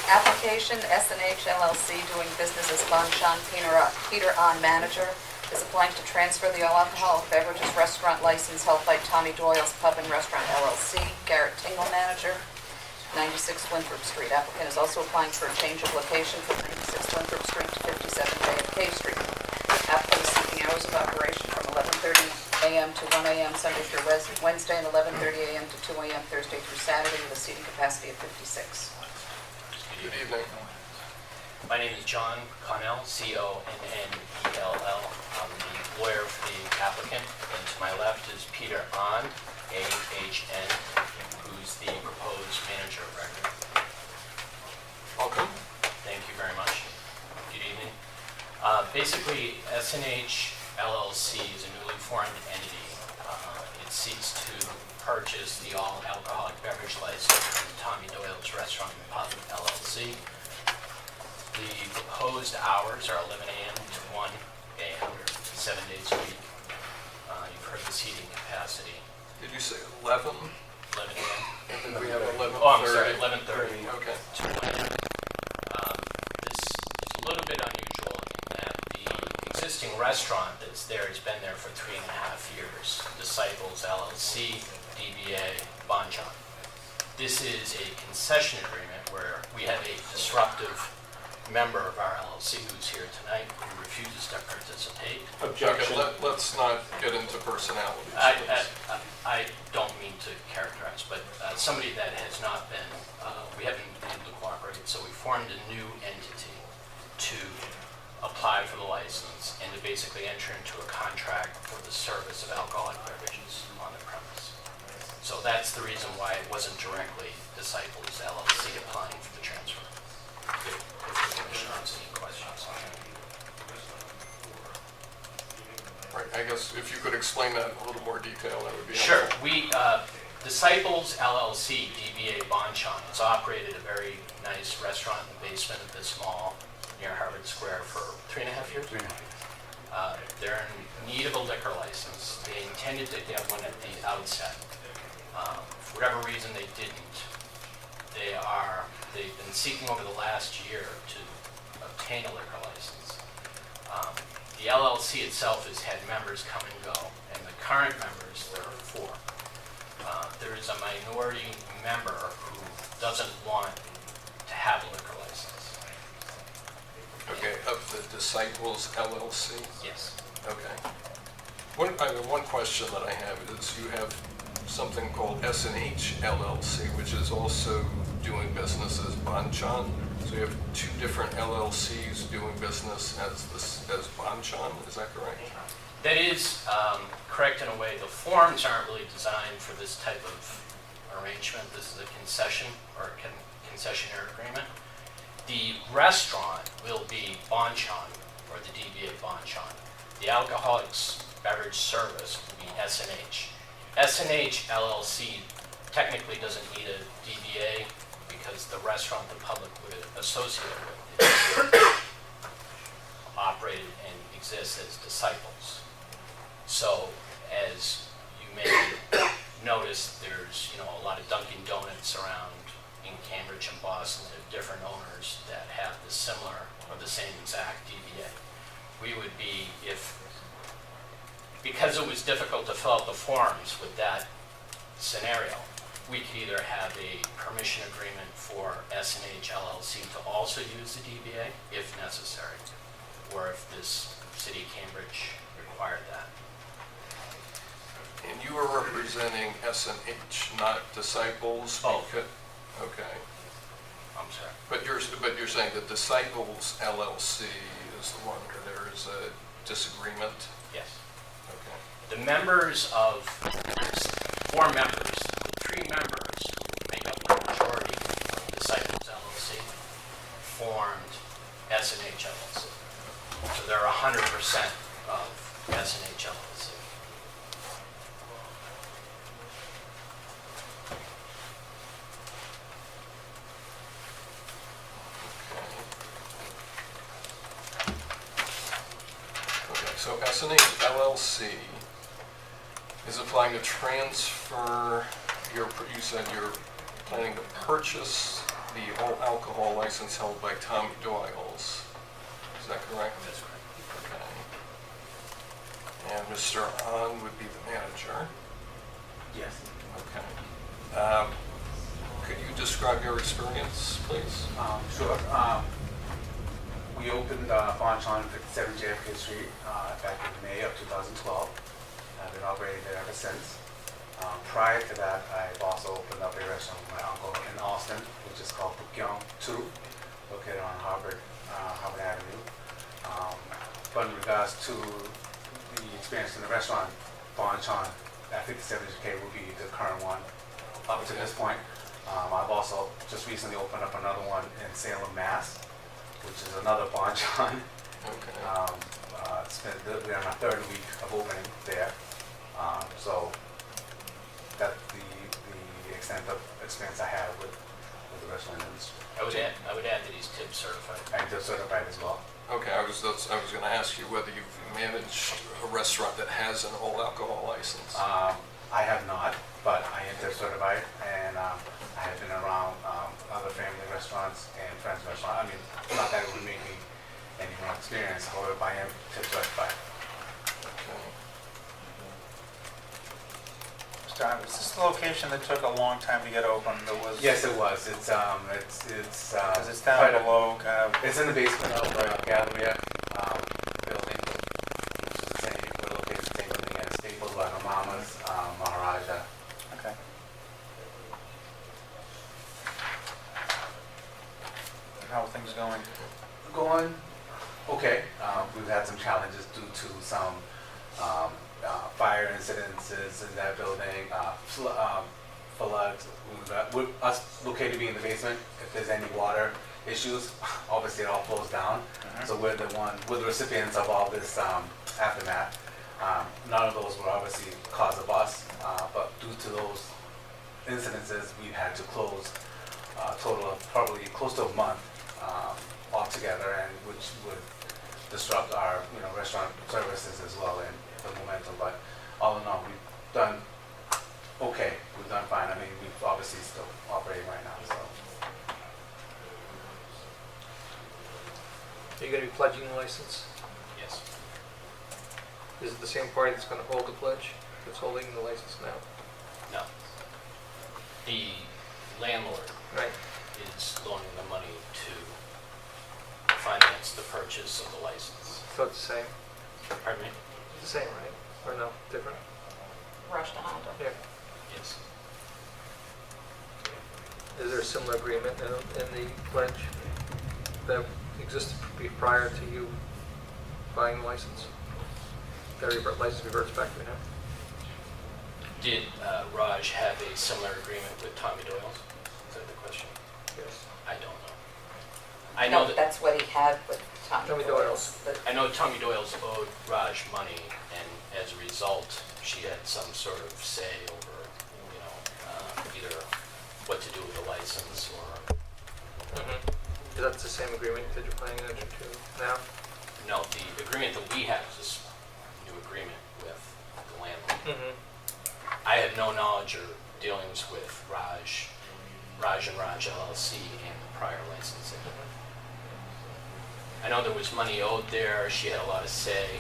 Application S&H LLC doing business as Chon Peter On Manager is applying to transfer the all-alcoholic beverages restaurant license held by Tommy Doyle's Pub and Restaurant LLC. Garrett Tingle, manager, 96 Winthrop Street. Applicant is also applying for a change of location from 96 Winthrop Street to 57 JFK Street. Applicant is seeking hours of operation from 11:30 a.m. to 1 a.m. Sunday through Wednesday, and 11:30 a.m. to 2 a.m. Thursday through Saturday, with a seating capacity of 56. Good evening. My name is John Connell, C-O-N-N-E-L-L. I'm the lawyer for the applicant, and to my left is Peter On, A-H-N, who's the proposed manager of record. Welcome. Thank you very much. Good evening. Basically, S&H LLC is a newly formed entity. It seeks to purchase the all-alcoholic beverage license from Tommy Doyle's Restaurant and Pub LLC. The proposed hours are 11 a.m. to 1 a.m., 7 days a week. You've heard the seating capacity. Did you say 11? 11 a.m. And we have 11:30. Oh, I'm sorry, 11:30. Okay. To 1 a.m. This is a little bit unusual in that the existing restaurant that's there has been there for 3.5 years. Disciples LLC, DBA, Chon. This is a concession agreement where we have a disruptive member of our LLC who's here tonight who refuses to participate. Objection. Okay, let's not get into personalities. I don't mean to characterize, but somebody that has not been, we haven't been able to cooperate, so we formed a new entity to apply for the license and to basically enter into a contract for the service of alcoholic beverages on the premise. So that's the reason why it wasn't directly Disciples LLC applying for the transfer. If the commission has any questions on that. Right, I guess if you could explain that in a little more detail, that would be Sure. helpful. We, Disciples LLC, DBA Chon, has operated a very nice restaurant in the basement of this mall near Harvard Square for 3.5 years. They're in need of a liquor license. They intended to get one at the outset. For whatever reason, they didn't. They've been seeking over the last year to obtain a liquor license. The LLC itself has had members come and go, and the current members, there are 4. There is a minority member who doesn't want to have a liquor license. Okay, of the Disciples LLC? Yes. Okay. One question that I have is you have something called S&H LLC, which is also doing business as Chon. So you have 2 different LLCs doing business as Chon, is that correct? That is correct in a way. The forms aren't really designed for this type of arrangement. This is a concession or concessionaire agreement. The restaurant will be Chon, or the DBA Chon. The alcoholics beverage service will be S&H. S&H LLC technically doesn't need a DBA because the restaurant the public would associate with is operated and exists as Disciples. So, as you may notice, there's a lot of Dunkin' Donuts around in Cambridge and Boston that have different owners that have the similar or the same exact DBA. We would be, because it was difficult to fill out the forms with that scenario, we could either have a permission agreement for S&H LLC to also use the DBA if necessary, or if this city of Cambridge required that. And you are representing S&H, not Disciples? Both. Okay. I'm sorry. But you're saying that Disciples LLC is the one where there is a disagreement? Yes. Okay. The members of, 4 members, the 3 members who make up the majority of Disciples LLC formed S&H LLC. So they're 100% of S&H LLC. Okay, so S&H LLC is applying to transfer you said you're planning to purchase the all alcohol license held by Tommy Doyle's. Is that correct? That's correct. Okay. And Mr. An would be the manager. Yes. Okay. Could you describe your experience, please? Sure. We opened Chon 57 JFK Street back in May of 2012. I've been operating there ever since. Prior to that, I've also opened up a restaurant with my uncle in Austin, which is called Pukyong 2, located on Harvard Avenue. But in regards to the experience in the restaurant, Chon at 57 JFK will be the current one up to this point. I've also just recently opened up another one in Salem, Mass, which is another Chon. Okay. We're in our third week of opening there. So that's the extent of experience I have with the restaurant industry. I would add that he's tip certified. I'm tip certified as well. Okay, I was going to ask you whether you've managed a restaurant that has an all alcohol license. I have not, but I am tip certified, and I have been around other family restaurants and friends' restaurants. I mean, not that it would make me any more experienced, however, I am tip certified. Okay. Mr. Hunt, was this the location that took a long time to get open? That was Yes, it was. It's because it's quite down a- below, kind of. It's in the basement of the Galleria building, which is the same, we're located the same building as Staples, Mama's, Maharaja. Okay. How are things going? Going okay. We've had some challenges due to some fire incidences in that building, floods. With us located being in the basement, if there's any water issues, obviously it all flows down. So we're the recipients of all this aftermath. None of those were obviously cause of us, but due to those incidences, we've had to close a total of probably close to a month altogether, and which would disrupt our restaurant services as well and the momentum. But all in all, we've done okay. We've done fine. I mean, we've obviously still operating right now. So Are you going to be pledging the license? Yes. Is it the same party that's going to hold the pledge that's holding the license now? No. The landlord Right. is loaning the money to finance the purchase of the license. So it's the same? Pardon me? It's the same, right? Or no, different? Rush to Honda. Yeah. Yes. Is there a similar agreement in the pledge that existed prior to you buying the license? That license reverts back to him? Did Raj have a similar agreement with Tommy Doyle's? Is that the question? Yes. I don't know. I know that That's what he had with Tommy Tommy Doyle's. Doyle's. But I know Tommy Doyle's owed Raj money, and as a result, she had some sort of say over, either what to do with the license or Is that the same agreement that you're planning to enter to now? no. The agreement that we have is this new agreement with the landlord. I had no knowledge or dealings with Raj and Raj LLC and the prior licensing. I know there was money owed there. She had a lot of say.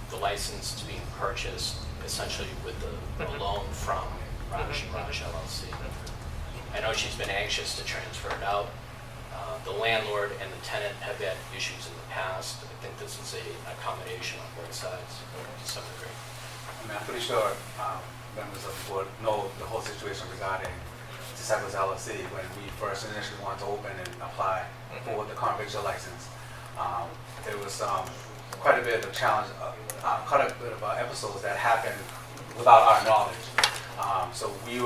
The license is being purchased essentially with a loan from Raj and Raj LLC. I know she's been anxious to transfer it out. The landlord and the tenant have had issues in the past. I think this is a accommodation on both sides to some degree. I mean, I'm pretty sure members of the board know the whole situation regarding Disciples LLC when we first initially wanted to open and apply for the conviction license. There was quite a bit of challenge, quite a bit of episodes that happened without our knowledge. So we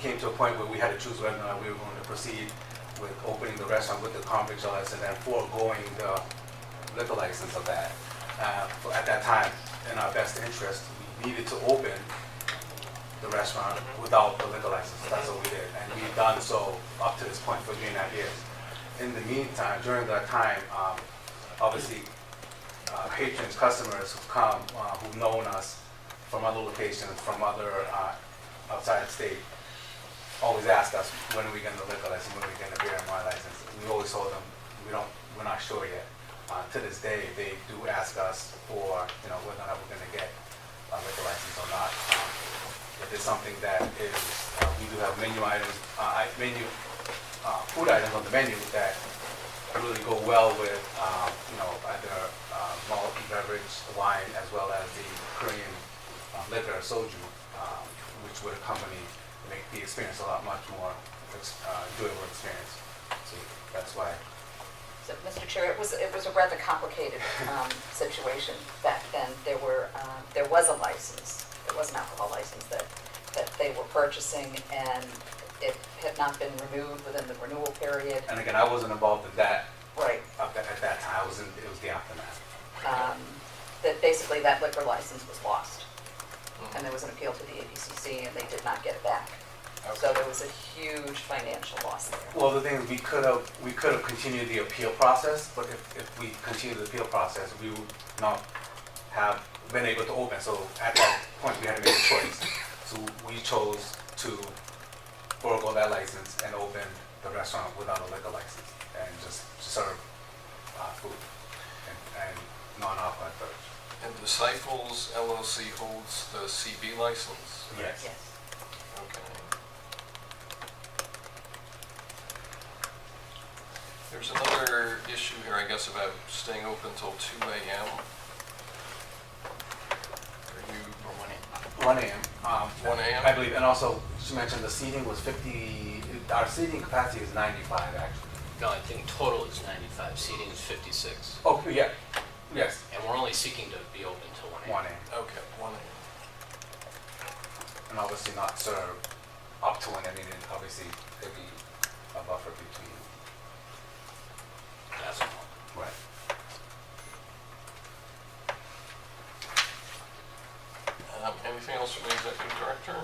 came to a point where we had to choose whether or not we were going to proceed with opening the restaurant with the conviction license and foregoing the liquor license of that. At that time, in our best interest, we needed to open the restaurant without the liquor license. That's what we did, and we've done so up to this point for 3.5 years. In the meantime, during that time, obviously, patrons, customers who've come, who've known us from other locations, from other outside the state, always ask us, when are we getting the liquor license, when are we getting the beer and wine license? We always told them, we're not sure yet. To this day, they do ask us for, whether or not we're gonna get a liquor license or not. If it's something that is, we do have menu items, food items on the menu that really go well with, either malt beverage, wine, as well as the Korean liquor, soju, which would accompany, make the experience a lot much more enjoyable experience. So that's why. So, Mr. Chair, it was a rather complicated situation back then. There was a license, there was an alcohol license that they were purchasing, and it had not been renewed within the renewal period. And again, I wasn't involved in that. Right. At that time, it was the aftermath. That basically that liquor license was lost. And there was an appeal to the ABCC, and they did not get it back. So there was a huge financial loss there. Well, the thing is, we could have continued the appeal process, but if we continued the appeal process, we would not have been able to open. So at that point, we had to make a choice. So we chose to forego that license and open the restaurant without a liquor license and just serve food and non-alcoholic beverage. And Disciples LLC holds the CB license? Yes. Yes. Okay. There's another issue here, I guess, about staying open till 2 a.m. Are you, Or 1 a.m. 1 a.m. 1 a.m.? I believe, and also she mentioned the seating was 50. Our seating capacity is 95 actually. No, I think total is 95, seating is 56. Oh yeah, yes, And we're only seeking to be open till 1 a.m. 1 a.m. Okay, 1 a.m. And obviously not serve up to 1 a.m. And obviously there'd be a buffer between. That's all. Right. Anything else from the executive director?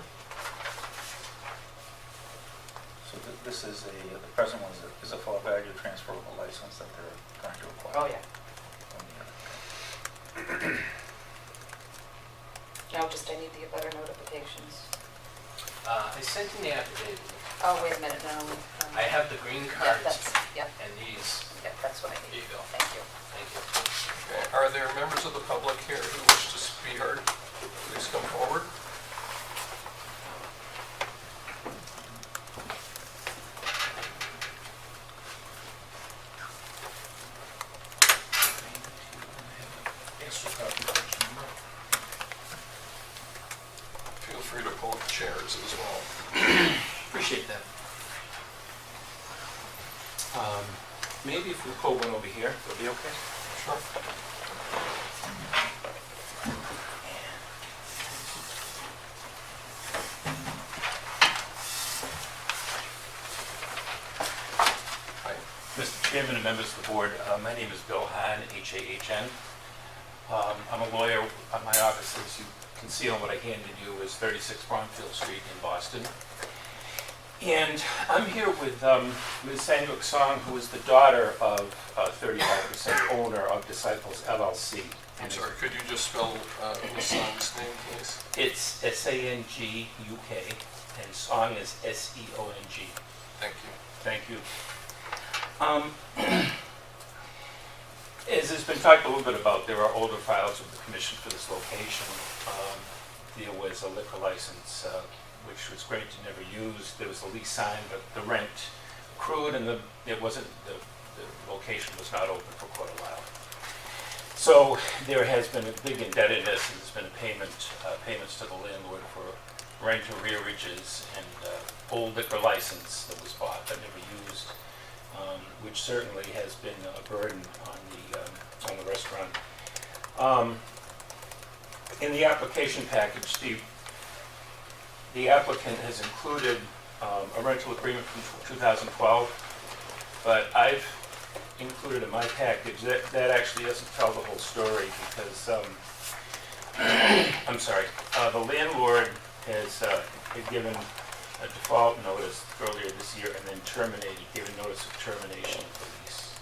So this is the present one is a full value transferable license that they're trying to acquire. Oh, yeah. No, just I need the abutter notifications. I sent in the affidavit. Oh, wait a minute, no. I have the green Yeah, cards yep, and these. that's what I Here need. you go. Thank you. Thank you. Okay. Are there members of the public here who wish to be heard? Please come forward. Feel free to pull up chairs as well. Appreciate that. Maybe if we pull one over here, it'll be okay? Sure. Hi. Mr. Chairman and members of the board, my name is Bill Hahn, H-A-H-N. I'm a lawyer. My office, as you can see on what I handed you, is 36 Bromfield Street in Boston. And I'm here with Ms. Sang-Yuk Song, who is the daughter of 35% owner of Disciples LLC. I'm sorry, could you just spell Ms. Song's name, please? It's S-A-N-G-U-K, and Song is S-E-O-N-G. Thank you. Thank you. As has been talked a little bit about, there are older files of the commission for this location. There was a liquor license, which was granted, never used. There was a lease signed, but the rent accrued, and the location was not open for quite a while. So there has been a big indebtedness, and there's been payments to the landlord for rent arrearages and old liquor license that was bought but never used, which certainly has been a burden on the restaurant. In the application package, the applicant has included a rental agreement from 2012, but I've included in my package that actually doesn't tell the whole story because I'm sorry, the landlord has had given a default notice earlier this year and then gave a notice of termination of the lease.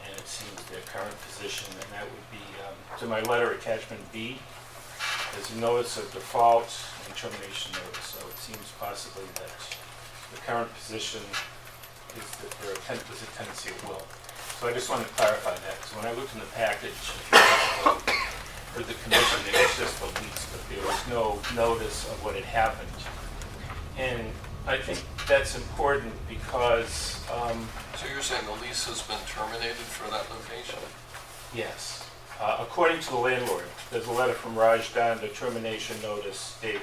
And it seems their current position, and that would be to my letter attachment B, there's a notice of default and termination notice. So it seems possibly that the current position is that there's a tenancy at will. So I just wanted to clarify that, because when I looked in the package a few months ago for the commission, it was just the lease, but there was no notice of what had happened. And I think that's important because, So you're saying the lease has been terminated for that location? yes, according to the landlord, there's a letter from Raj Dan, the termination notice dated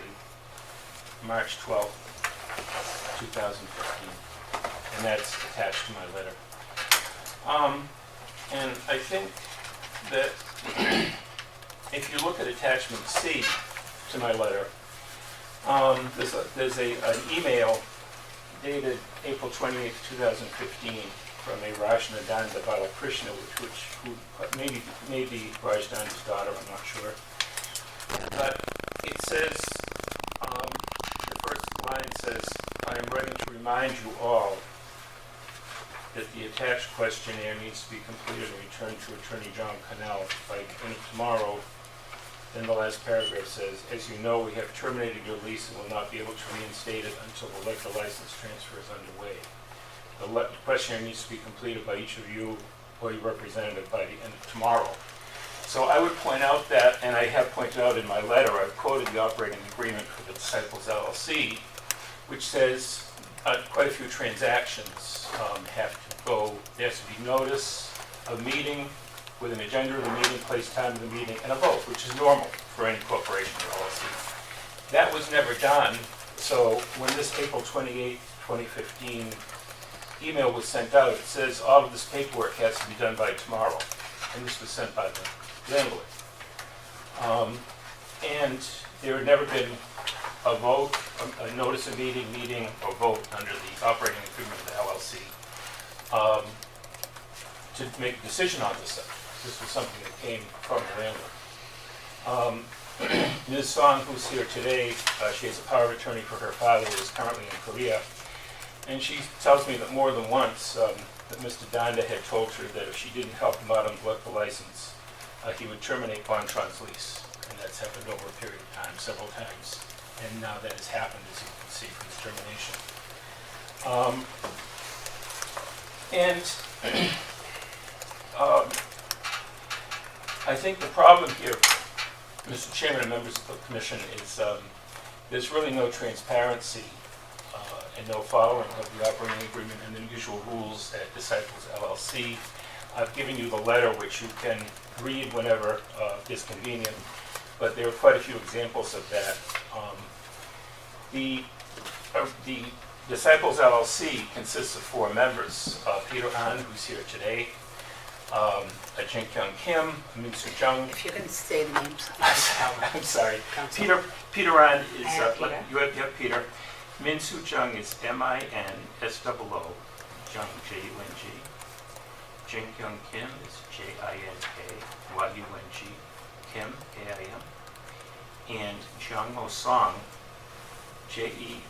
March 12th, 2015, and that's attached to my letter. And I think that if you look at attachment C to my letter, there's an email dated April 28, 2015 from a Rajnadanda Balakrishna, who may be Rajdanda's daughter, I'm not sure. But it says, the first line says, I am writing to remind you all that the attached questionnaire needs to be completed and returned to Attorney John Connell by the end of tomorrow. Then the last paragraph says, as you know, we have terminated your lease and will not be able to reinstate it until the liquor license transfer is underway. The questionnaire needs to be completed by each of you or your representative by the end of tomorrow. So I would point out that, and I have pointed out in my letter, I've quoted the operating agreement for the Disciples LLC, which says quite a few transactions have to go, there has to be notice of meeting with an agenda of the meeting, place, time of the meeting, and a vote, which is normal for any corporation or LLC. That was never done, so when this April 28, 2015 email was sent out, it says all of this paperwork has to be done by tomorrow, and this was sent by the landlord. And there had never been a vote, a notice of meeting, or vote under the operating agreement of the LLC to make a decision on this stuff. This was something that came from the landlord. Ms. Song, who's here today, she has a power of attorney for her father who is currently in Korea. And she tells me that more than once that Mr. Danda had told her that if she didn't help him out on the license, he would terminate Bontron's lease. And that's happened over a period of time, several times. And now that has happened, as you can see from this termination. I think the problem here, Mr. Chairman and members of the Commission, is there's really no transparency and no following of the operating agreement and the usual rules at Disciples LLC. I've given you the letter, which you can read whenever is convenient, but there are quite a few examples of that. The Disciples LLC consists of 4 members. Peter An, who's here today, Jin Kyung Kim, Min Soo Jung. If you can say the names. I'm sorry. Council. Peter An is, I have Peter. you have Peter. Min Soo Jung is MINSOO, Jung JUNG. Jin Kyung Kim is JINK YUNG, Kim KIM. And Jung Mo Song, JEONG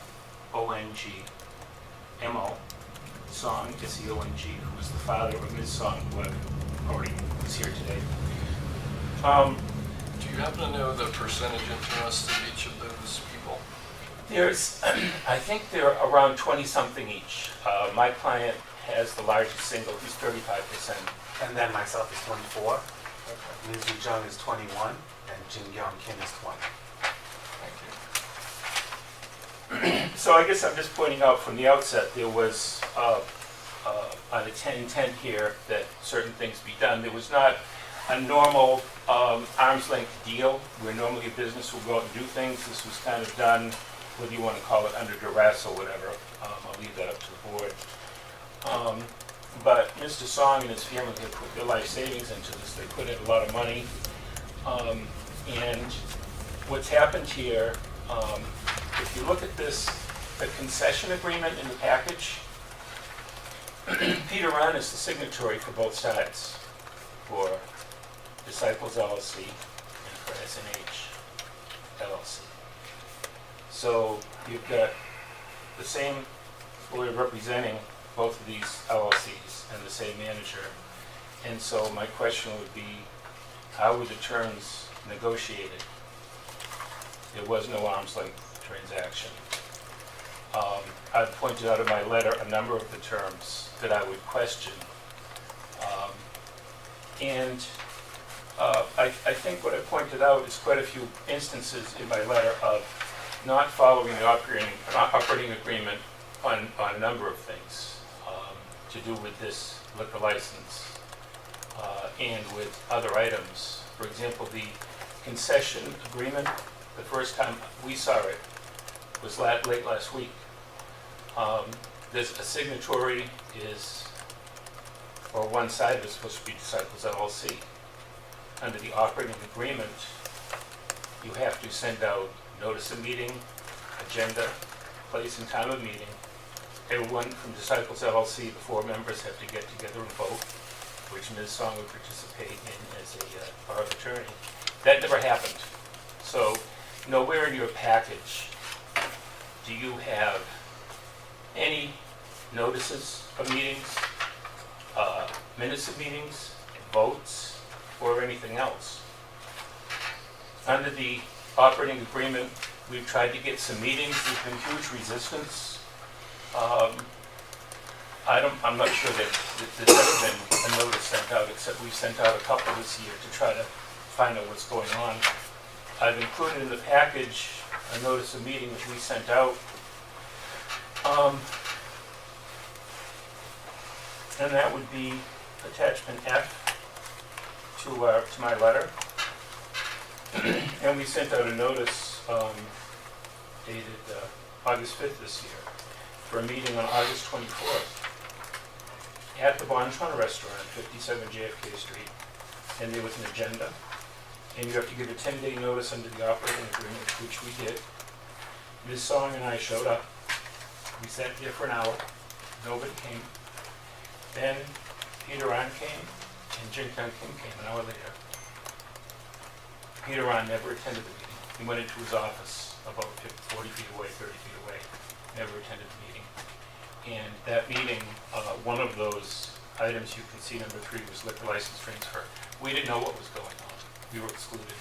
Song, SEONG, who is the father of Ms. Song, who already is here today. Do you happen to know the percentage interest of each of those people? There's, I think they're around 20-something each. My client has the largest single, he's 35%. And then myself is 24, Min Soo Jung is 21, and Jin Kyung Kim is 20. Thank you. So I guess I'm just pointing out from the outset, there was an intent here that certain things be done. There was not a normal arm's length deal where normally a business will go out and do things. This was kind of done, whether you want to call it under duress or whatever. I'll leave that up to the board. But Mr. Song and his family had put their life savings into this. They put in a lot of money. And what's happened here, if you look at this, the concession agreement in the package, Peter Ron is the signatory for both sides, for Disciples LLC and for SNH LLC. So you've got the same lawyer representing both of these LLCs and the same manager. And so my question would be, how were the terms negotiated? There was no arm's length transaction. I've pointed out in my letter a number of the terms that I would question. And I think what I pointed out is quite a few instances in my letter of not following the operating agreement on a number of things to do with this liquor license and with other items. For example, the concession agreement, the first time we saw it was late last week. There's a signatory or one side is supposed to be Disciples LLC. Under the operating agreement, you have to send out notice of meeting, agenda, place and time of meeting. Everyone from Disciples LLC, the 4 members, have to get together and vote, which Ms. Song would participate in as our attorney. That never happened. So nowhere in your package do you have any notices of meetings, minutes of meetings, votes, or anything else. Under the operating agreement, we've tried to get some meetings. There's been huge resistance. I'm not sure that there's ever been a notice sent out, except we've sent out a couple this year to try to find out what's going on. I've included in the package a notice of meeting which we sent out. And that would be attachment F to my letter. And we sent out a notice dated August 5th this year for a meeting on August 24th at the Chon restaurant, 57 JFK Street. And there was an agenda. And you have to give a 10-day notice under the operating agreement, which we did. Ms. Song and I showed up. We sat there for an hour. Nobody came. Then Peter An came, and Jin Kyung Kim came an hour later. Peter An never attended the meeting. He went into his office about 40 feet away, 30 feet away, never attended the meeting. And that meeting, one of those items you can see, number 3, was liquor license transfer. We didn't know what was going on. We were excluded.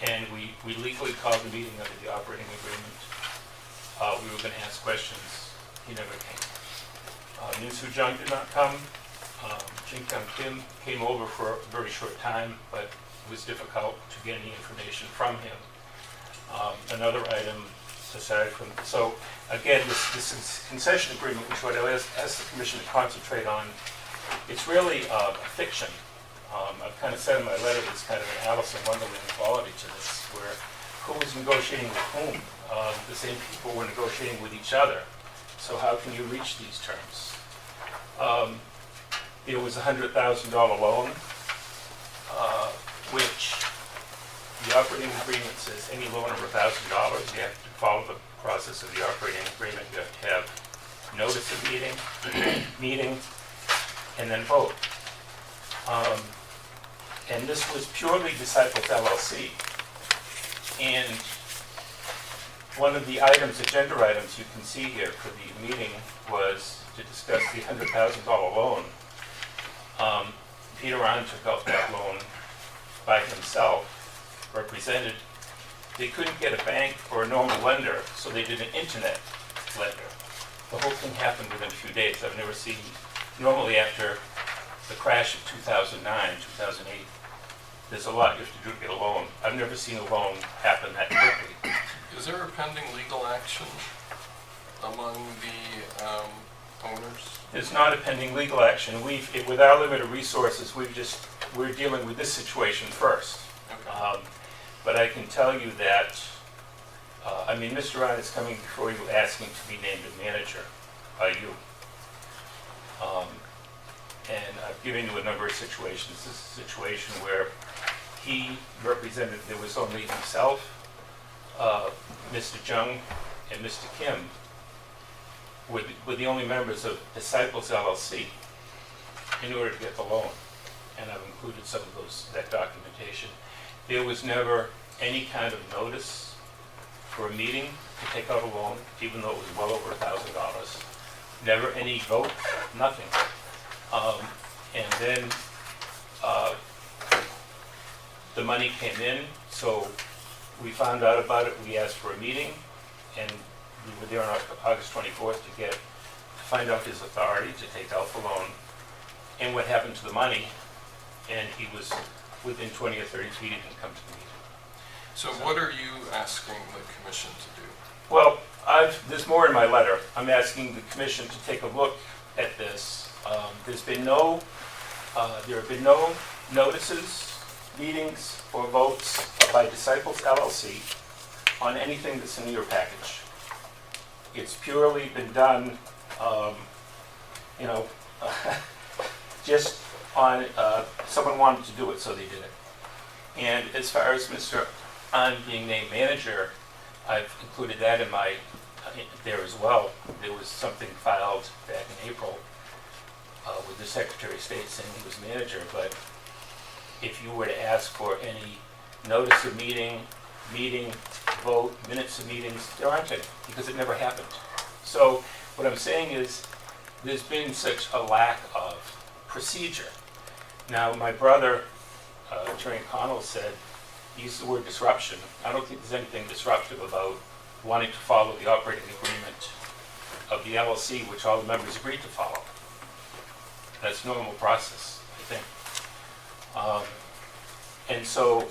And we legally called the meeting under the operating agreement. We were going to ask questions. He never came. Min Soo Jung did not come. Jin Kyung Kim came over for a very short time, but it was difficult to get any information from him. Another item aside from, so again, this concession agreement, which I asked the Commission to concentrate on, it's really a fiction. I've kind of said in my letter it's kind of an Alice in Wonderland quality to this, where who was negotiating with whom? The same people were negotiating with each other. So how can you reach these terms? There was a $100,000 loan, which the operating agreement says any loan over $1,000, you have to follow the process of the operating agreement. You have to have notice of meeting, and then vote. And this was purely Disciples LLC. And one of the items, agenda items you can see here for the meeting was to discuss the $100,000 loan. Peter An took out that loan by himself, represented. They couldn't get a bank or a normal lender, so they did an internet lender. The whole thing happened within a few days. I've never seen, normally after the crash of 2009, 2008, there's a lot you have to do to get a loan. I've never seen a loan happen that quickly. Is there a pending legal action among the owners? It's not a pending legal action. With our limited resources, we're dealing with this situation first. Okay. But I can tell you that, Mr. An is coming before you asking to be named a manager by you. And I've given you a number of situations. This is a situation where he represented, there was only himself, Mr. Jung, and Mr. Kim were the only members of Disciples LLC in order to get the loan. And I've included some of that documentation. There was never any kind of notice for a meeting to take out a loan, even though it was well over $1,000. Never any vote, nothing. And then the money came in, so we found out about it. We asked for a meeting, and we were there on August 24th to find out his authority to take out the loan and what happened to the money. And he was within 20 or 30 feet, he didn't come to the meeting. So what are you asking the commission to do? Well, there's more in my letter. I'm asking the commission to take a look at this. There have been no notices, meetings, or votes by Disciples LLC on anything that's in your package. It's purely been done, just on, someone wanted to do it, so they did it. And as far as Mr. An being named manager, I've included that in my, there as well. There was something filed back in April with the Secretary of State saying he was manager, but if you were to ask for any notice of meeting, vote, minutes of meetings, there aren't any, because it never happened. So what I'm saying is, there's been such a lack of procedure. Now, my brother, Attorney Connell, said, he used the word disruption. I don't think there's anything disruptive about wanting to follow the operating agreement of the LLC, which all the members agreed to follow. That's normal process, I think. And so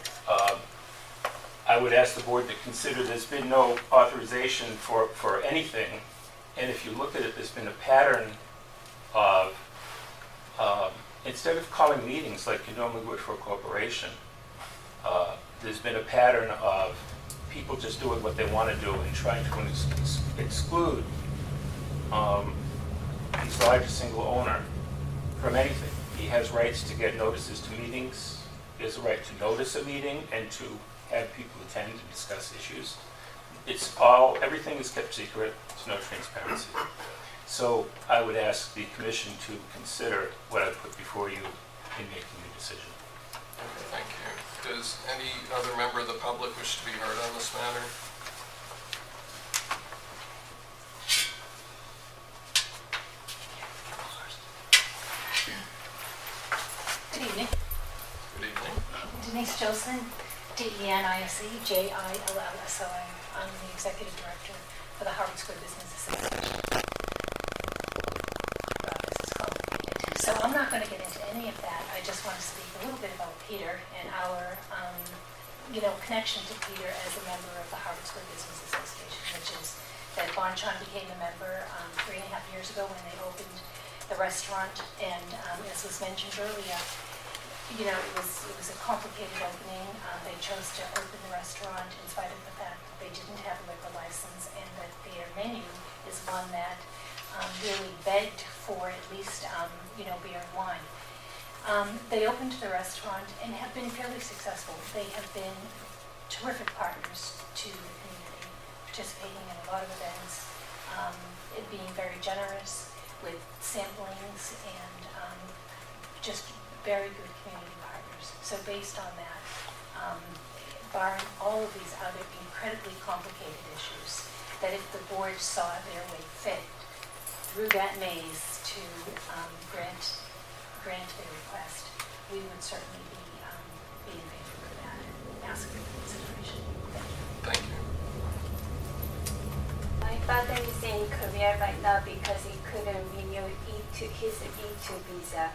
I would ask the board to consider there's been no authorization for anything. And if you look at it, there's been a pattern of, instead of calling meetings like you normally would for a corporation, there's been a pattern of people just doing what they want to do and trying to exclude his largest single owner from anything. He has rights to get notices to meetings. He has a right to notice a meeting and to have people attend and discuss issues. Everything is kept secret. There's no transparency. So I would ask the commission to consider what I put before you in making your decision. Okay, thank you. Does any other member of the public wish to be heard on this matter? Good evening. Good evening. Denise Jolson, DENISE, JILLSON. I'm the Executive Director for the Harvard Square Business Association. This is complicated. So I'm not going to get into any of that. I just want to speak a little bit about Peter and our connection to Peter as a member of the Harvard Square Business Association, which is that Chon became a member 3.5 years ago when they opened the restaurant. And as was mentioned earlier, it was a complicated opening. They chose to open the restaurant in spite of the fact that they didn't have a liquor license and that their menu is one that really begged for at least, beer and wine. They opened the restaurant and have been fairly successful. They have been terrific partners to the community, participating in a lot of events, being very generous with samplings and just very good community partners. So based on that, barring all of these other incredibly complicated issues, that if the board saw their way fit through that maze to grant their request, we would certainly be in favor of that and ask for consideration. Thank you. My father is in Korea right now because he couldn't renew his E2 visa.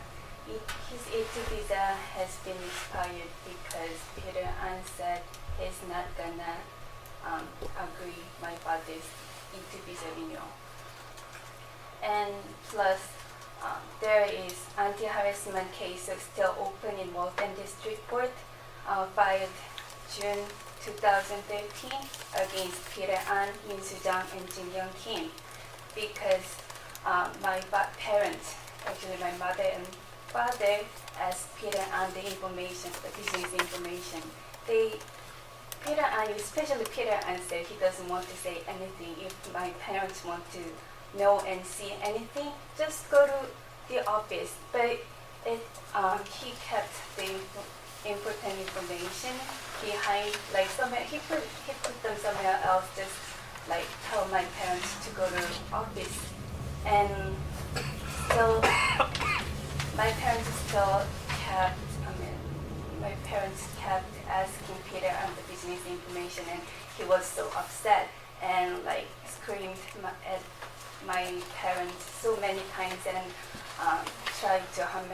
His E2 visa has been expired because Peter An said he's not gonna agree my father's E2 visa renewal. And plus, there is anti-harassment case still open in Walton District Court, filed June 2013 against Peter An, Min Soo-jang, and Jin Young Kim, because my parents, actually my mother and father, asked Peter An the information, the business information. Peter An, especially Peter An, said he doesn't want to say anything. If my parents want to know and see anything, just go to the office. But he kept the important information behind, like somewhere, he put them somewhere else, just like tell my parents to go to office. And so my parents kept asking Peter on the business information, and he was so upset. And like screamed at my parents so many times and tried to harm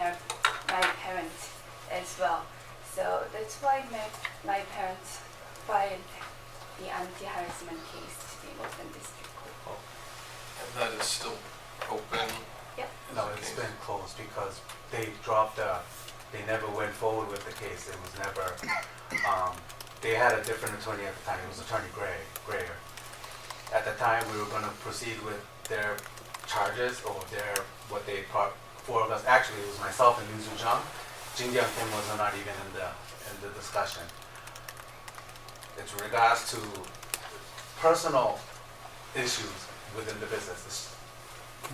my parents as well. So that's why my parents filed the anti-harassment case to the Northern District Court. And that is still open? Yep. No, it's been closed because they they never went forward with the case. It was never, they had a different attorney at the time. It was Attorney Grayer. At the time, we were gonna proceed with their charges or what they brought four of us. Actually, it was myself and Liu Zhang. Jin Young Kim was not even in the discussion. It's regards to personal issues within the business.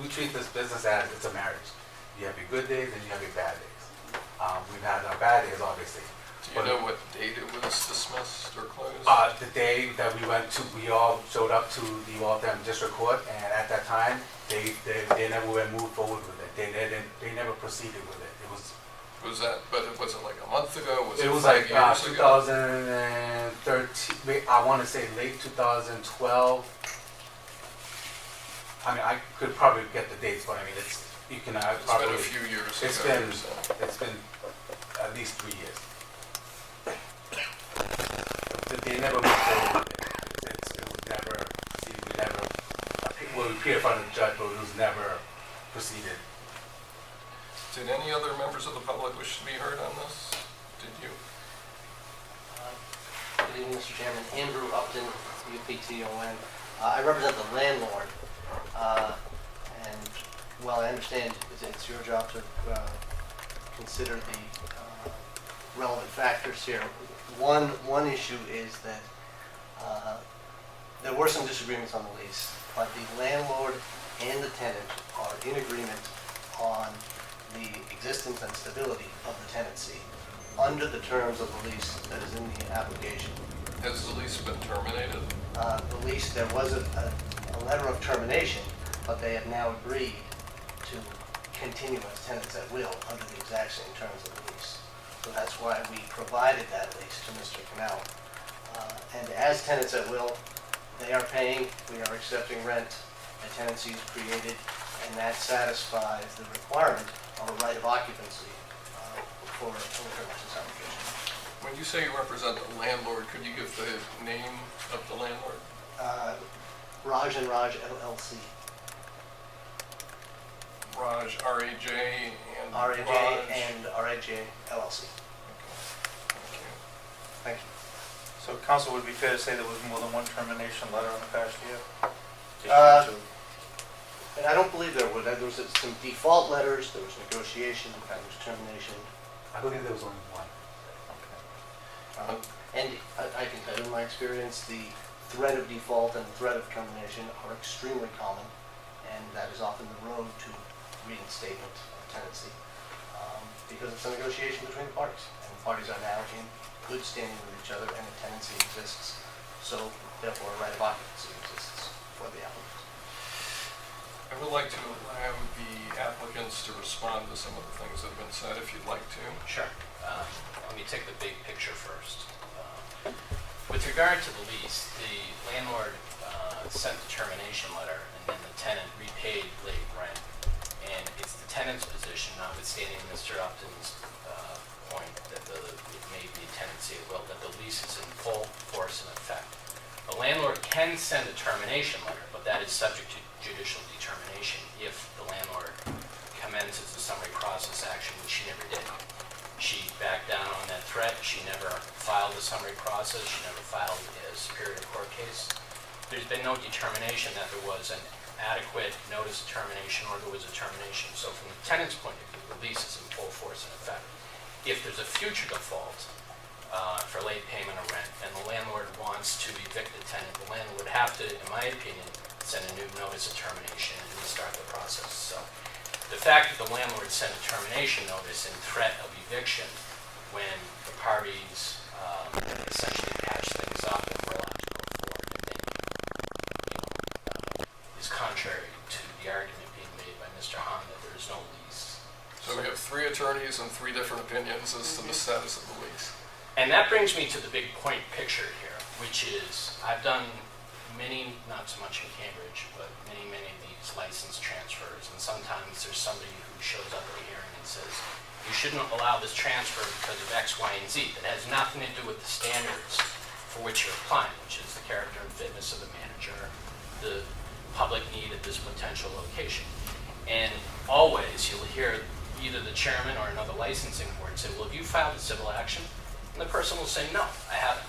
We treat this business as it's a marriage. You have your good days and you have your bad days. We've had our bad days, obviously. Do you know what date it was dismissed or closed? The day that we all showed up to the Waltham District Court, and at that time, they never went moved forward with it. They never proceeded with it. Was it like a month ago? It was 5 like years ago? 2013. I want to say late 2012. I mean, I could probably get the dates, but I mean, it's been a few years It's ago. been or so. it's been at least 3 years. They never moved forward with it. It was never proceeded. We appeared in front of the judge, but it was never proceeded. Did any other members of the public wish to be heard on this? Did you? Good evening, Mr. Chairman. Andrew Upton, UPTON. I represent the landlord, and while I understand it's your job to consider the relevant factors here, one issue is that there were some disagreements on the lease, but the landlord and the tenant are in agreement on the existence and stability of the tenancy under the terms of the lease that is in the application. Has the lease been terminated? The lease, there was a letter of termination, but they have now agreed to continue as tenants at will under the exact same terms of the lease. So that's why we provided that lease to Mr. Canal. And as tenants at will, they are paying, we are accepting rent, a tenancy is created, and that satisfies the requirement of a right of occupancy for a premises application. When you say you represent the landlord, could you give the name of the landlord? Raj and Raj LLC. Raj, R-A-J, and RAJ Raj. and RAJ LLC. Okay. Thank you. So council, would it be fair to say there was more than one termination letter in the past year? And I don't believe there was. There was some default letters, there was negotiation, there was termination. I believe there was only one. And I can tell you, in my experience, the threat of default and the threat of termination are extremely common, and that is often the road to reinstatement of tenancy, because it's a negotiation between the parties, and the parties are now in good standing with each other, and a tenancy exists, so therefore a right of occupancy exists for the applicant. I would like to allow the applicants to respond to some of the things that have been said, if you'd like to. Sure. Let me take the big picture first. With regard to the lease, the landlord sent the termination letter, and then the tenant repaid late rent. And it's the tenant's position, notwithstanding Mr. Upton's point that it may be a tenancy at will, that the lease is in full force and effect. The landlord can send a termination letter, but that is subject to judicial determination if the landlord commences the summary process action, which she never did. She backed down on that threat. She never filed a summary process. She never filed a superior court case. There's been no determination that there was an adequate notice of termination or there was a termination. So from the tenant's point of view, the lease is in full force and effect. If there's a future default for late payment of rent and the landlord wants to evict the tenant, the landlord would have to, in my opinion, send a new notice of termination and restart the process. So the fact that the landlord sent a termination notice in threat of eviction when the parties essentially patch things up and were allowed to go forward, I think, is contrary to the argument being made by Mr. Hahn that there is no lease. So we have 3 attorneys and 3 different opinions as to the status of the lease. And that brings me to the big point picture here, which is I've done many, not so much in Cambridge, but many of these license transfers. And sometimes there's somebody who shows up at a hearing and says, you shouldn't allow this transfer because of X, Y, and Z. That has nothing to do with the standards for which you're applying, which is the character and fitness of the manager, the public need at this potential location. And always you'll hear either the chairman or another licensing board say, well, have you filed a civil action? And the person will say, no, I haven't.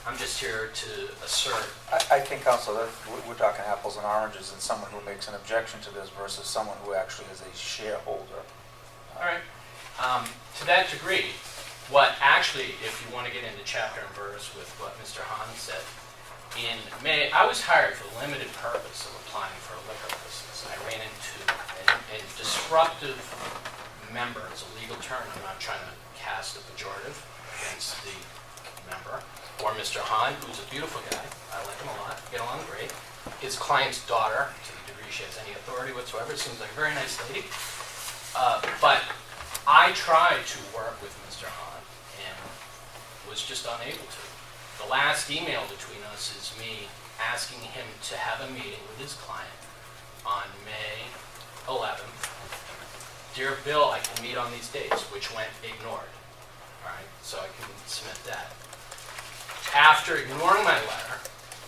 I'm just here to assert. I think, Council, that we're talking apples and oranges, and someone who makes an objection to this versus someone who actually is a shareholder. All right. To that degree, what actually, if you want to get into chapter and verse with what Mr. Hahn said, in May, I was hired for the limited purpose of applying for a liquor license. I ran into a disruptive member. It's a legal term. I'm not trying to cast a pejorative against the member. Or Mr. Hahn, who's a beautiful guy. I like him a lot. Get along great. His client's daughter, to the degree she has any authority whatsoever, seems like a very nice lady. But I tried to work with Mr. Hahn and was just unable to. The last email between us is me asking him to have a meeting with his client on May 11th. Dear Bill, I can meet on these dates, which went ignored. All right, so I can submit that. After ignoring my letter,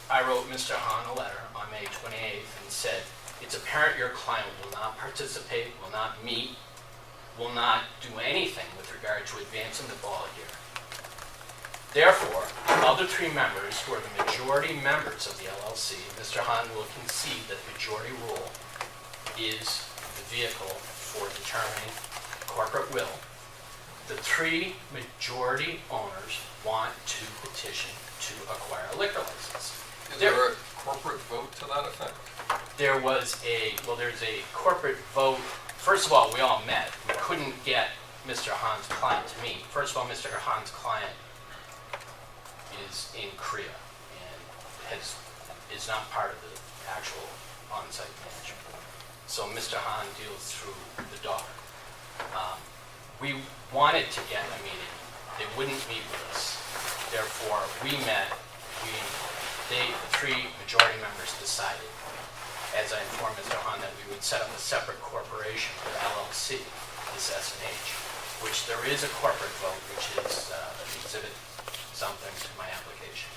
I wrote Mr. Hahn a letter on May 28th and said, it's apparent your client will not participate, will not meet, will not do anything with regard to advancing the ball here. Therefore, the other three members who are the majority members of the LLC, Mr. Hahn will concede that the majority rule is the vehicle for determining corporate will. The three majority owners want to petition to acquire a liquor license. Is there a corporate vote to that effect? There's a corporate vote. First of all, we all met. We couldn't get Mr. Hahn's client to meet. First of all, Mr. Hahn's client is in Korea and is not part of the actual on-site management. So Mr. Hahn deals through the daughter. We wanted to get a meeting. They wouldn't meet with us. Therefore, we met. The three majority members decided, as I informed Mr. Hahn, that we would set up a separate corporation, or LLC, this S&H, which there is a corporate vote, which is exhibit something to my application,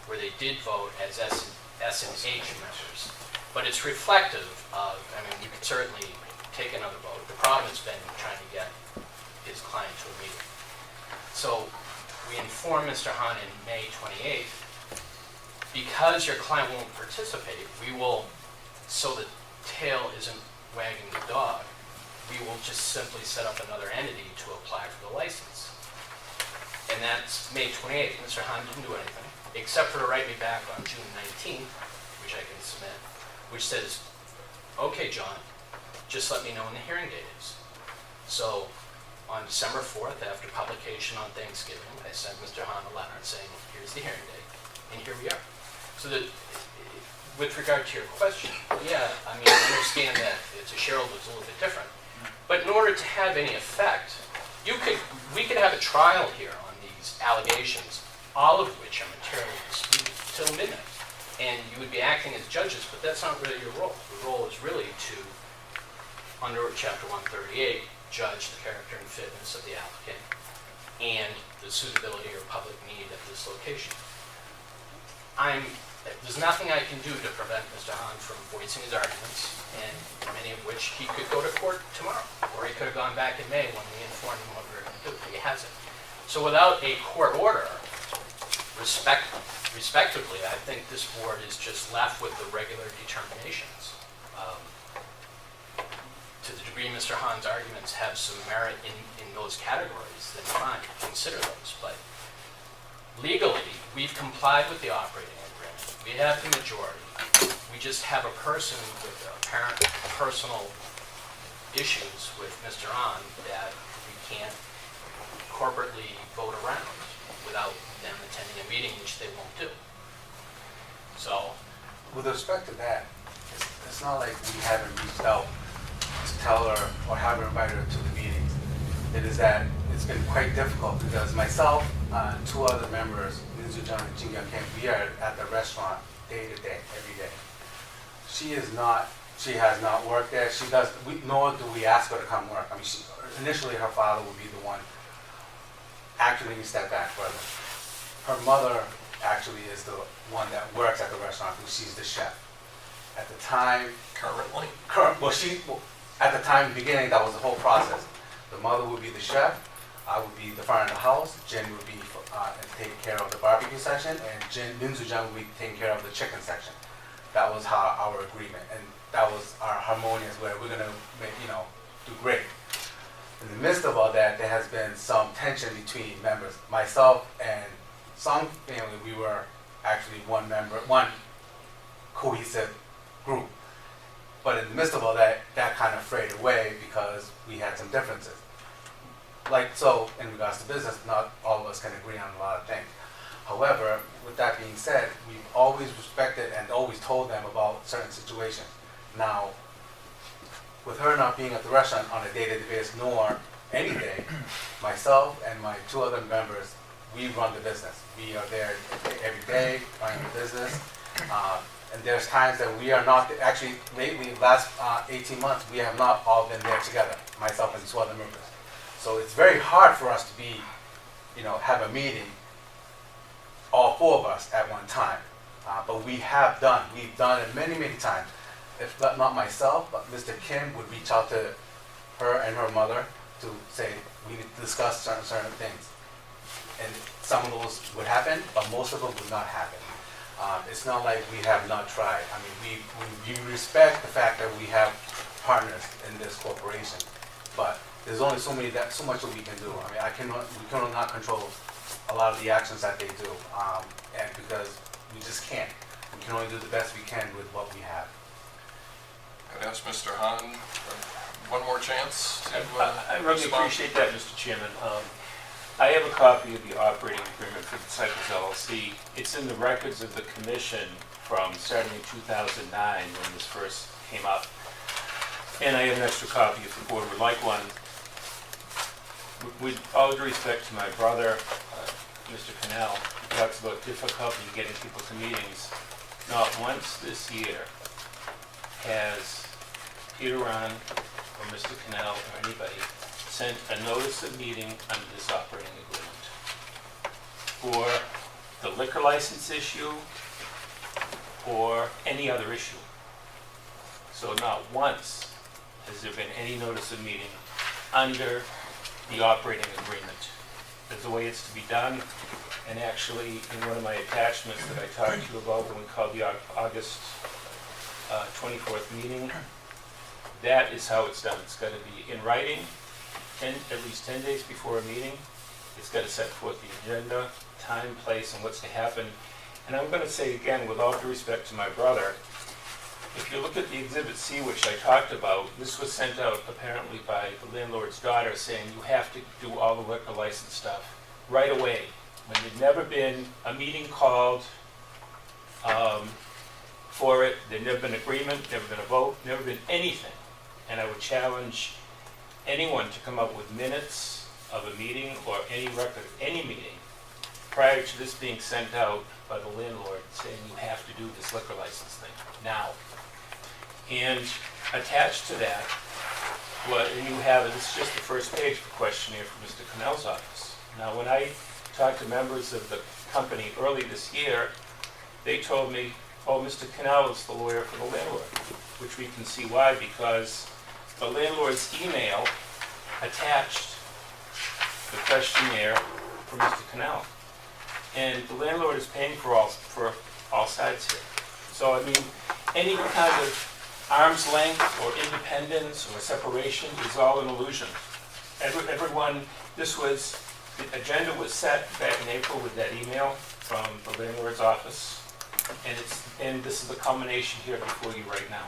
where they did vote as S&H members. But it's reflective of, we could certainly take another vote. The problem has been trying to get his client to a meeting. So we informed Mr. Hahn in May 28th, because your client won't participate, we will, so the tail isn't wagging the dog, we will just simply set up another entity to apply for the license. And that's May 28th. Mr. Hahn didn't do anything, except for to write me back on June 19th, which I can submit, which says, okay, John, just let me know when the hearing date is. So on December 4th, after publication on Thanksgiving, I sent Mr. Hahn a letter saying, here's the hearing date, and here we are. So that, with regard to your question, yeah, I understand that it's a shareholder, it's a little bit different. But in order to have any effect, we could have a trial here on these allegations, all of which are materially disputed, till midnight. And you would be acting as judges, but that's not really your role. The role is really to, under Chapter 138, judge the character and fitness of the applicant and the suitability or public need of this location. There's nothing I can do to prevent Mr. Hahn from voicing his arguments, and many of which he could go to court tomorrow, or he could have gone back in May when we informed him what we were going to do. He hasn't. So without a court order, respectively, I think this board is just left with the regular determinations. To the degree Mr. Hahn's arguments have some merit in those categories, then fine, consider those. But legally, we've complied with the operating agreement. We have the majority. We just have a person with apparent personal issues with Mr. Hahn that we can't corporately vote around without them attending a meeting, which they won't do. So, With respect to that, it's not like we haven't reached out to tell her or have her invite her to the meetings. It is that it's been quite difficult because myself and two other members, Ninja John and Jin Young Kim, we are at the restaurant day to day, every day. She has not worked there. Nor do we ask her to come work. I mean, initially her father would be the one. Actually, we step back further. Her mother actually is the one that works at the restaurant, and she's the chef. At the time, Currently? at the time beginning, that was the whole process. The mother would be the chef, I would be the front of the house, Jin would be taking care of the barbecue section, and Minzu Jang would be taking care of the chicken section. That was our agreement, and that was our harmonious where we're gonna do great. In the midst of all that, there has been some tension between members. Myself and Song family, we were actually one cohesive group. But in the midst of all that, that kind of frayed away because we had some differences. Like so, in regards to business, not all of us can agree on a lot of things. However, with that being said, we've always respected and always told them about certain situations. Now, with her not being at the restaurant on a day-to-day basis, nor any day, myself and my two other members, we run the business. We are there every day, running the business. And there's times that we are not, actually lately, last 18 months, we have not all been there together, myself and two other members. So it's very hard for us to be, have a meeting, all four of us at one time. But we've done it many, many times. If not myself, but Mr. Kim would reach out to her and her mother to say, we need to discuss certain things. And some of those would happen, but most of them would not happen. It's not like we have not tried. I mean, we respect the fact that we have partners in this corporation, but there's only so much that we can do. I mean, we cannot control a lot of the actions that they do, and because we just can't. We can only do the best we can with what we have. I'd ask Mr. Han for one more chance to I really respond. appreciate that, Mr. Chairman. I have a copy of the operating agreement for Disciples LLC. It's in the records of the commission from starting in 2009 when this first came up. And I have an extra copy if the board would like one. With all due respect to my brother, Mr. Cannell, who talks about difficulty in getting people to meetings, not once this year has Peter Ron or Mr. Cannell or anybody sent a notice of meeting under this operating agreement for the liquor license issue or any other issue. So not once has there been any notice of meeting under the operating agreement. There's a way it's to be done, and actually in one of my attachments that I talked to you about when we called the August 24th meeting, that is how it's done. It's got to be in writing, at least 10 days before a meeting. It's got to set forth the agenda, time, place, and what's to happen. And I'm going to say again, with all due respect to my brother, if you look at the Exhibit C, which I talked about, this was sent out apparently by the landlord's daughter saying you have to do all the liquor license stuff right away, when there'd never been a meeting called for it. There'd never been agreement, never been a vote, never been anything. And I would challenge anyone to come up with minutes of a meeting or any record of any meeting prior to this being sent out by the landlord saying you have to do this liquor license thing now. And attached to that, and you have, this is just the first page of the questionnaire from Mr. Cannell's office. Now, when I talked to members of the company early this year, they told me, oh, Mr. Cannell is the lawyer for the landlord, which we can see why, because the landlord's email attached the questionnaire for Mr. Cannell. And the landlord is paying for all sides here. So, I mean, any kind of arm's length or independence or separation is all an illusion. Everyone, the agenda was set back in April with that email from the landlord's office. And this is the culmination here before you right now.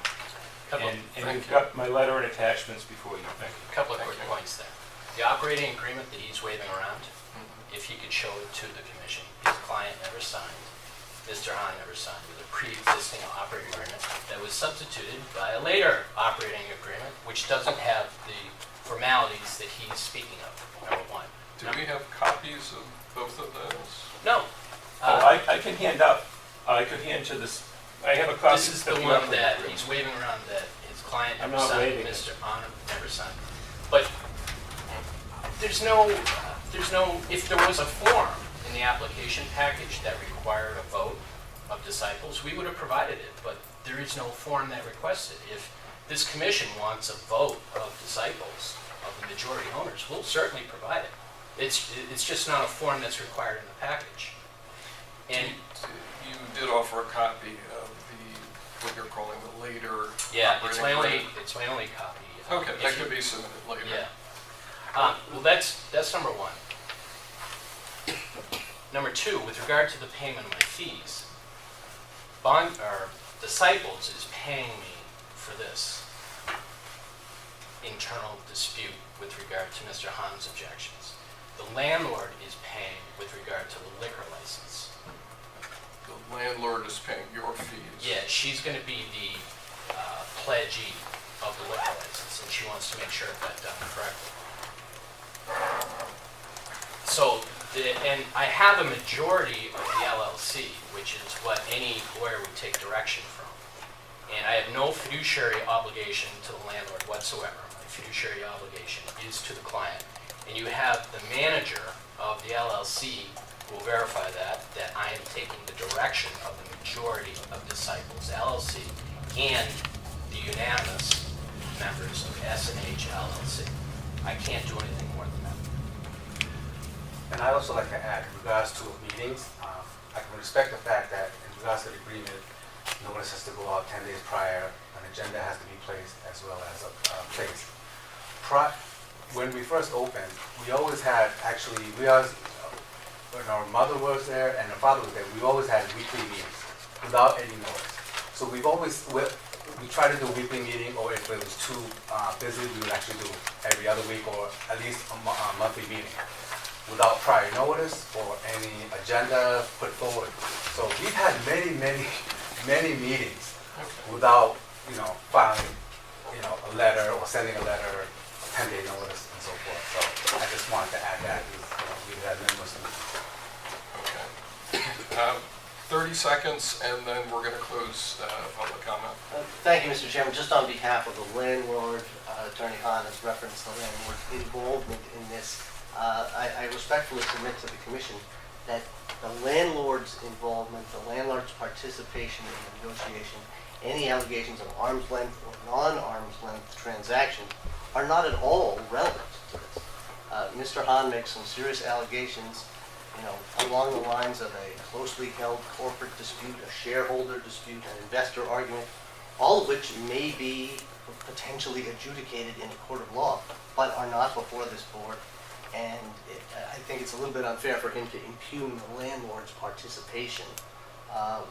And you've got my letter and attachments before you. Thank you. A couple of quick points there. The operating agreement that he's waving around, if he could show it to the commission, his client never signed, Mr. Hahn never signed, with a pre-existing operating agreement that was substituted by a later operating agreement, which doesn't have the formalities that he's speaking of, number one. Do we have copies of both of those? No. I can hand up. I could hand to this I have a copy. This is the of one operating that agreement. he's waving around that his client I'm never not signed, waving it. Mr. Onum never signed. But there's no, if there was a form in the application package that required a vote of disciples, we would have provided it, but there is no form that requests it. If this commission wants a vote of disciples, of the majority owners, we'll certainly provide it. It's just not a form that's required in the package. And You did offer a copy of what you're calling the later yeah, it's operating my only copy. Okay, If that you- could be submitted later. Yeah. Well, that's number one. Number two, with regard to the payment of my fees, Disciples is paying me for this internal dispute with regard to Mr. Hahn's objections. The landlord is paying with regard to the liquor license. The landlord is paying your fees. Yeah, she's going to be the pledgee of the liquor license, and she wants to make sure that's done correctly. So, and I have a majority of the LLC, which is what any lawyer would take direction from. And I have no fiduciary obligation to the landlord whatsoever. My fiduciary obligation is to the client. And you have the manager of the LLC who will verify that I am taking the direction of the majority of Disciples LLC and the unanimous members of S&H LLC. I can't do anything more than that. And I'd also like to add, in regards to meetings, I can respect the fact that in regards to the agreement, notice has to go out 10 days prior, an agenda has to be placed as well as placed. When we first opened, we always had, actually, when our mother was there and our father was there, we always had weekly meetings without any notice. So we try to do a weekly meeting, or if it was too busy, we would actually do every other week or at least a monthly meeting without prior notice or any agenda put forward. So we've had many meetings without, filing, a letter or sending a letter, 10-day notice and so forth. So I just wanted to add that, we've had numerous meetings. Okay. 30 seconds, and then we're going to close public comment. Thank you, Mr. Chairman. Just on behalf of the landlord, Attorney Hahn has referenced the landlord's involvement in this. I respectfully submit to the commission that the landlord's involvement, the landlord's participation in the negotiation, any allegations of arm's length or non-arm's length transaction are not at all relevant to this. Mr. Hahn makes some serious allegations, along the lines of a closely held corporate dispute, a shareholder dispute, an investor argument, all of which may be potentially adjudicated in a court of law, but are not before this board. And I think it's a little bit unfair for him to impugn the landlord's participation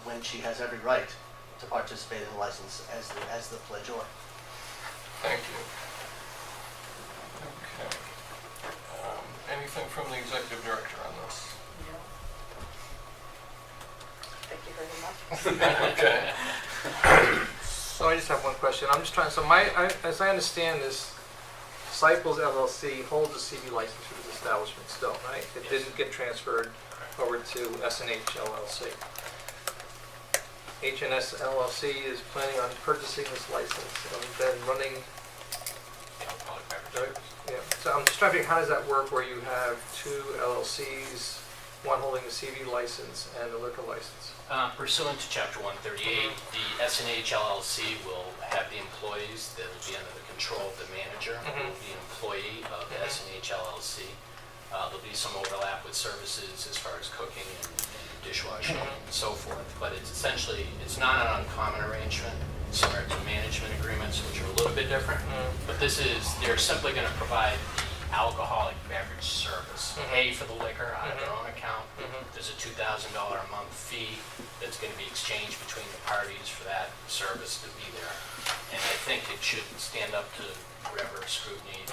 when she has every right to participate in the license as the pledgeor. Thank you. Okay. Anything from the executive director on this? Thank you very much. Okay. So I just have one question. I'm just trying, as I understand this, Disciples LLC holds a CV license for this establishment still, right? It didn't get transferred over to S&H LLC. H&S LLC is planning on purchasing this license and then running. Alcoholic beverage. Yeah. So I'm just trying to figure, how does that work where you have two LLCs, one holding the CV license and the liquor license? Pursuant to Chapter 138, the S&H LLC will have the employees that will be under the control of the manager, who will be an employee of the S&H LLC. There'll be some overlap with services as far as cooking and dishwashing and so forth, but it's essentially, it's not an uncommon arrangement, similar to management agreements, which are a little bit different. But they're simply going to provide the alcoholic beverage service, pay for the liquor out of their own account. There's a $2,000 a month fee that's going to be exchanged between the parties for that service to be there. And I think it should stand up to whatever scrutiny,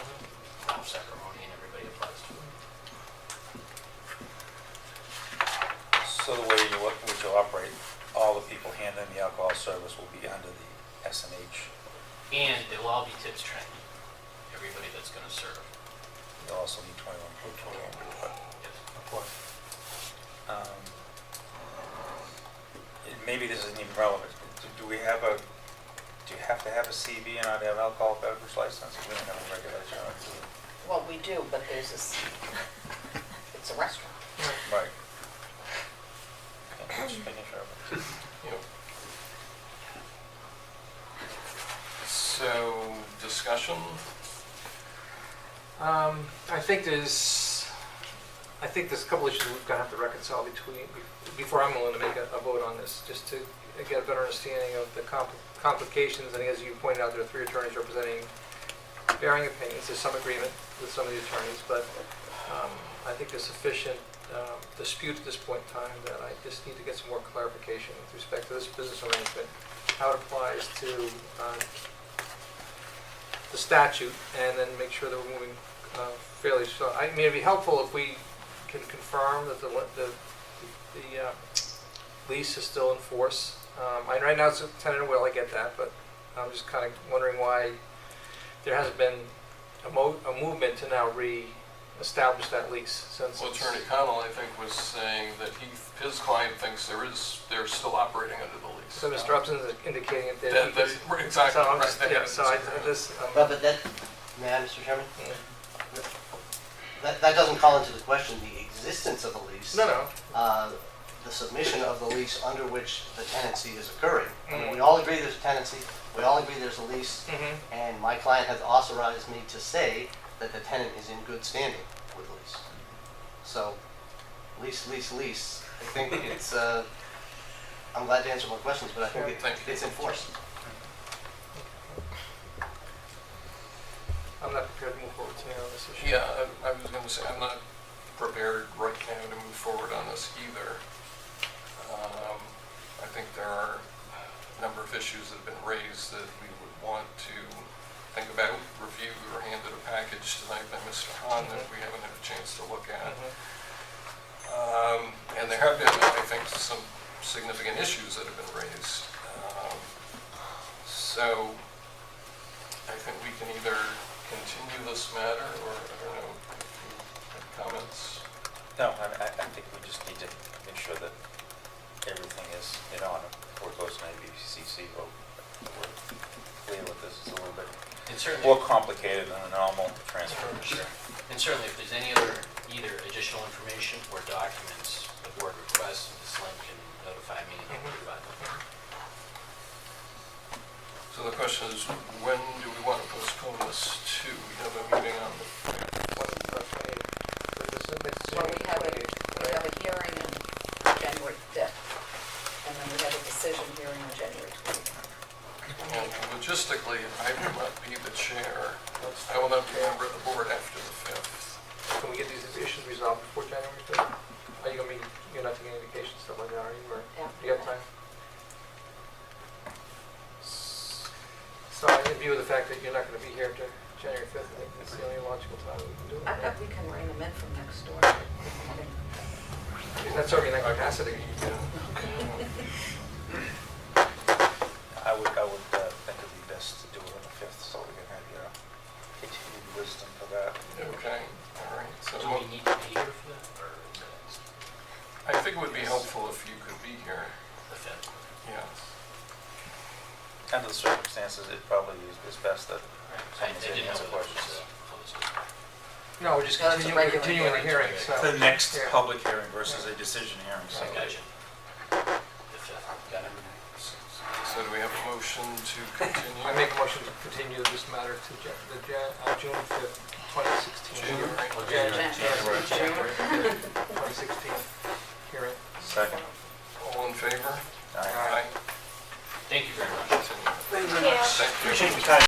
Ralph Sacramone, and everybody applies to it. So the way which you'll operate, all the people handling the alcohol service will be under the S&H. And they'll all be tips trained, everybody that's going to serve. You'll also need 21 proof for Yes. of course. Maybe this isn't even relevant. Do you have to have a CV in order to have alcohol beverage license? We don't have a regulation on it. Well, we do, but there's this, it's a restaurant. Right. Okay, just making sure. Yep. So, discussion? I think there's a couple issues we're gonna have to reconcile before I'm willing to make a vote on this, just to get a better understanding of the complications. And as you pointed out, there are 3 attorneys representing varying opinions. There's some agreement with some of the attorneys, but I think there's sufficient dispute at this point in time that I just need to get some more clarification with respect to this business arrangement, how it applies to the statute, and then make sure that we're moving fairly. So I mean, it'd be helpful if we can confirm that the lease is still in force. Right now it's a tentative will, I get that, but I'm just kind of wondering why there hasn't been a movement to now re-establish that lease since. Well, Attorney Connell, I think, was saying that his client thinks they're still operating under the lease. So Mr. Upson is indicating that. Exactly, So I'm right. just, They yeah, haven't so I, decided. this, But that, may I, Mr. Chairman? That doesn't call into the question the existence of the lease. no. The submission of the lease under which the tenancy is occurring. I mean, we all agree there's a tenancy, we all agree there's a lease, and my client has authorized me to say that the tenant is in good standing with the lease. So, lease. I think it's, I'm glad to answer more questions, but I think it's enforced. I'm not prepared to move forward today on this issue. Yeah, I was going to say, I'm not prepared right now to move forward on this either. I think there are a number of issues that have been raised that we would want to think about, review, or handed a package tonight by Mr. Hahn that we haven't had a chance to look at. And there have been, I think, some significant issues that have been raised. So I think we can either continue this matter, or I don't know, if you have comments. No, I think we just need to make sure that everything is in order before it goes to ABCC. We're clear with this. It's a little bit And certainly, more complicated than a normal transfer. sure. And certainly, if there's any other either additional information or documents the board requests, Ms. Lynn can notify me and I'll provide them. So the question is, when do we want to postpone this to? We have a meeting on the Well, we have a hearing on January 5th, and then we have a decision hearing on January 20th. And logistically, I will not be the chair. I will not be a member of the board after the 5th. Can we get these issues resolved before January 5th? Are you gonna be, you're not taking any vacation, stuff like that, are you, or Yeah. you got time? So in view of the fact that you're not gonna be here after January 5th, I think that's the only logical time we can do it. I bet we can rein them in from next door. That's serving that capacity. I would think it'd be best to do it on the 5th, so we can have your continued wisdom for that. Okay, all right. So Do we need to be here for that, or I think it would be helpful if you could be here. the 5th? Yeah. Under the circumstances, it probably is best that I someone's didn't in know answer whether it questions. was closed. No, we're just No, it's a regular continuing the hearing, hearing. so. The next Yeah. public hearing versus a decision hearing, so. I got you. The 5th, got it. So do we have a motion to continue? I make a motion to continue this matter to June 5th, 2016. January. January 2016 hearing. Second. All in favor? Aye. Aye. Thank you very much. Continue. Thank you very Yeah. much. Thank you. Appreciate your time.